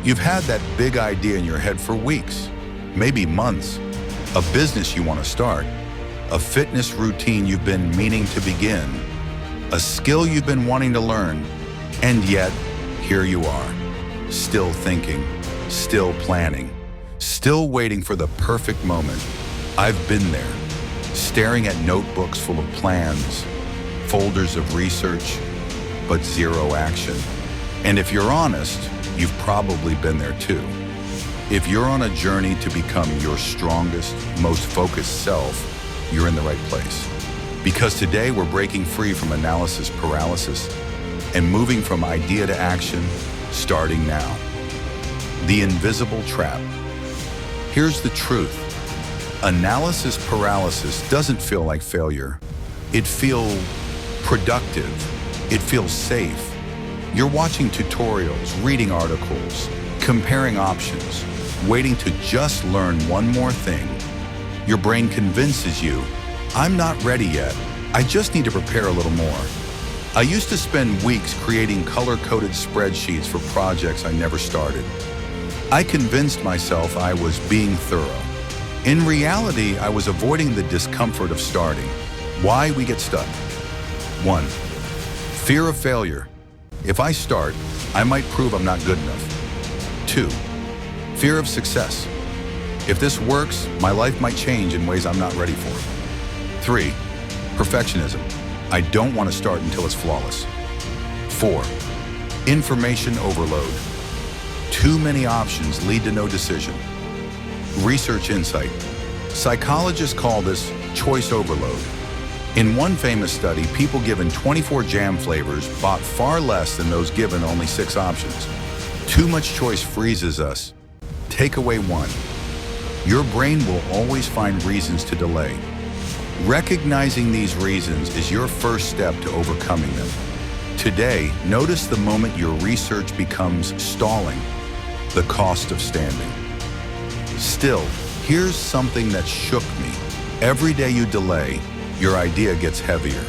You've had that big idea in your head for weeks, maybe months, a business you want to start, a fitness routine you've been meaning to begin, a skill you've been wanting to learn, and yet, here you are, still thinking, still planning, still waiting for the perfect moment. I've been there, staring at notebooks full of plans, folders of research, but zero action. And if you're honest, you've probably been there too. If you're on a journey to become your strongest, most focused self, you're in the right place. Because today we're breaking free from analysis paralysis and moving from idea to action, starting now. The invisible trap. Here's the truth. Analysis paralysis doesn't feel like failure. It feels productive. It feels safe. You're watching tutorials, reading articles, comparing options, waiting to just learn one more thing. Your brain convinces you, I'm not ready yet. I just need to prepare a little more. I used to spend weeks creating color-coded spreadsheets for projects I never started. I convinced myself I was being thorough. In reality, I was avoiding the discomfort of starting. Why we get stuck? 1. Fear of failure. If I start, I might prove I'm not good enough. 2. Fear of success. If this works, my life might change in ways I'm not ready for. 3. Perfectionism. I don't want to start until it's flawless. 4. Information overload. Too many options lead to no decision. Research insight. Psychologists call this choice overload. In one famous study, people given 24 jam flavors bought far less than those given only 6 options. Too much choice freezes us. Takeaway 1. Your brain will always find reasons to delay. Recognizing these reasons is your first step to overcoming them. Today, notice the moment your research becomes stalling, the cost of standing. Still, here's something that shook me. Every day you delay, your idea gets heavier.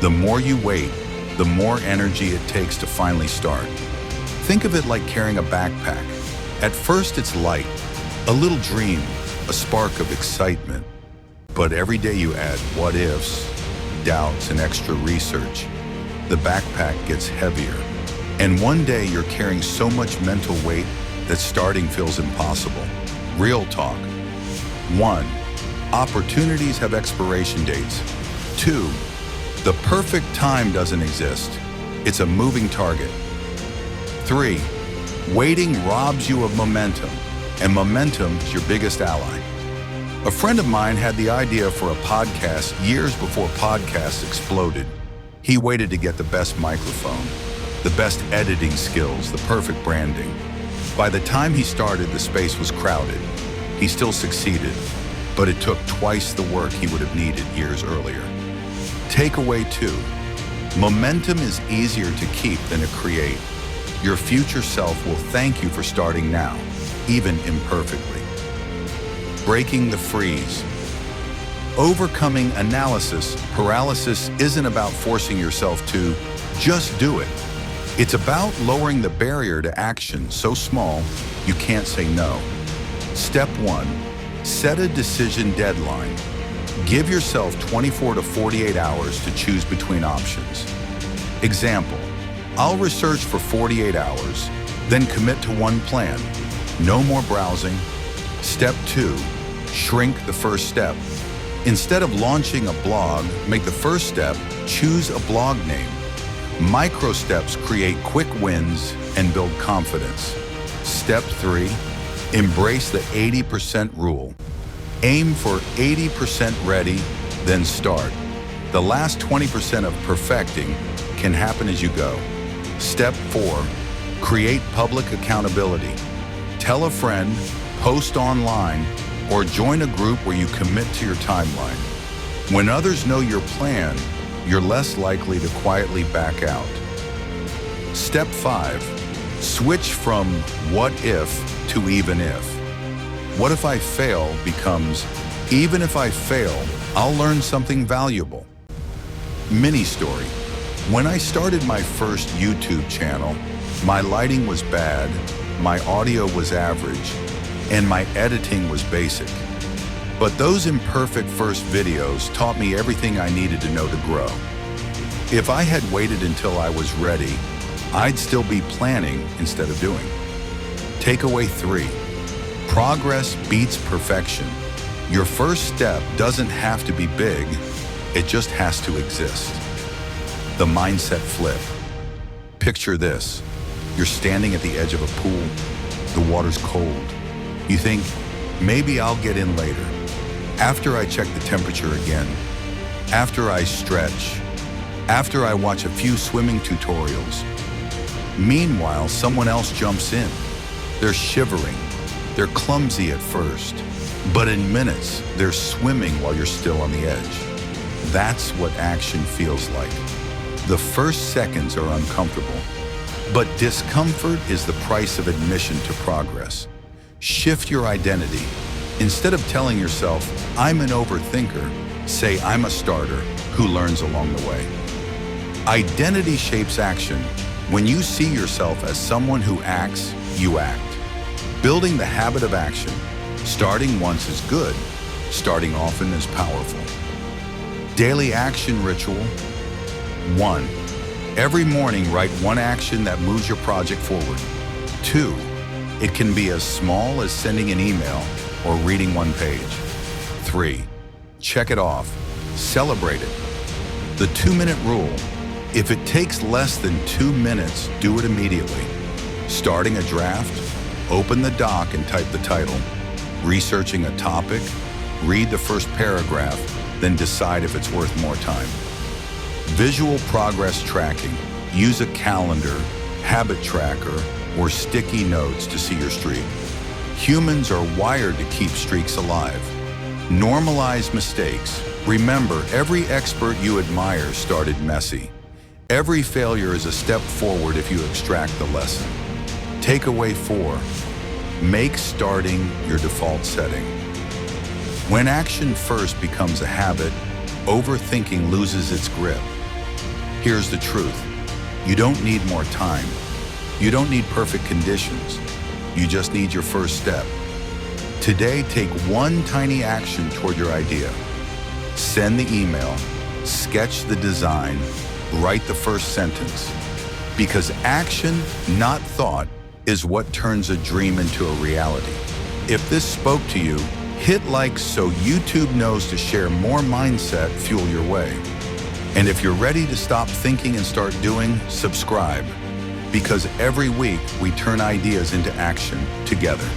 The more you wait, the more energy it takes to finally start. Think of it like carrying a backpack. At first it's light, a little dream, a spark of excitement. But every day you add what ifs, doubts, and extra research, the backpack gets heavier. And one day you're carrying so much mental weight that starting feels impossible. Real talk. 1. Opportunities have expiration dates. 2. The perfect time doesn't exist. It's a moving target. 3. Waiting robs you of momentum, and momentum is your biggest ally. A friend of mine had the idea for a podcast years before podcasts exploded. He waited to get the best microphone, the best editing skills, the perfect branding. By the time he started, the space was crowded. He still succeeded, but it took twice the work he would have needed years earlier. Takeaway 2. Momentum is easier to keep than to create. Your future self will thank you for starting now, even imperfectly. Breaking the freeze. Overcoming analysis paralysis isn't about forcing yourself to just do it. It's about lowering the barrier to action so small you can't say no. Step 1. Set a decision deadline. Give yourself 24 to 48 hours to choose between options. Example, I'll research for 48 hours, then commit to one plan. No more browsing. Step 2. Shrink the first step. Instead of launching a blog, make the first step, choose a blog name. Micro steps create quick wins and build confidence. Step 3. Embrace the 80% rule. Aim for 80% ready, then start. The last 20% of perfecting can happen as you go. Step 4. Create public accountability. Tell a friend, post online, or join a group where you commit to your timeline. When others know your plan, you're less likely to quietly back out. Step 5. Switch from what if to even if. What if I fail becomes, even if I fail, I'll learn something valuable. Mini story. When I started my first YouTube channel, my lighting was bad, my audio was average, and my editing was basic. But those imperfect first videos taught me everything I needed to know to grow. If I had waited until I was ready, I'd still be planning instead of doing. Takeaway 3. Progress beats perfection. Your first step doesn't have to be big, it just has to exist. The mindset flip. Picture this. You're standing at the edge of a pool. The water's cold. You think, maybe I'll get in later. After I check the temperature again. After I stretch. After I watch a few swimming tutorials. Meanwhile, someone else jumps in. They're shivering. They're clumsy at first. But in minutes, they're swimming while you're still on the edge. That's what action feels like. The first seconds are uncomfortable. But discomfort is the price of admission to progress. Shift your identity. Instead of telling yourself, I'm an overthinker, say I'm a starter who learns along the way. Identity shapes action. When you see yourself as someone who acts, you act. Building the habit of action. Starting once is good. Starting often is powerful. Daily action ritual. 1. Every morning, write one action that moves your project forward. 2. It can be as small as sending an email or reading one page. 3. Check it off. Celebrate it. The 2-minute rule. If it takes less than 2 minutes, do it immediately. Starting a draft, open the doc and type the title. Researching a topic, read the first paragraph, then decide if it's worth more time. Visual progress tracking. Use a calendar, habit tracker, or sticky notes to see your streak. Humans are wired to keep streaks alive. Normalize mistakes. Remember, every expert you admire started messy. Every failure is a step forward if you extract the lesson. Takeaway 4. Make starting your default setting. When action first becomes a habit, overthinking loses its grip. Here's the truth. You don't need more time. You don't need perfect conditions. You just need your first step. Today, take one tiny action toward your idea. Send the email, sketch the design, write the first sentence. Because action, not thought, is what turns a dream into a reality. If this spoke to you, hit like so YouTube knows to share more mindset fuel your way. And if you're ready to stop thinking and start doing, subscribe. Because every week we turn ideas into action together.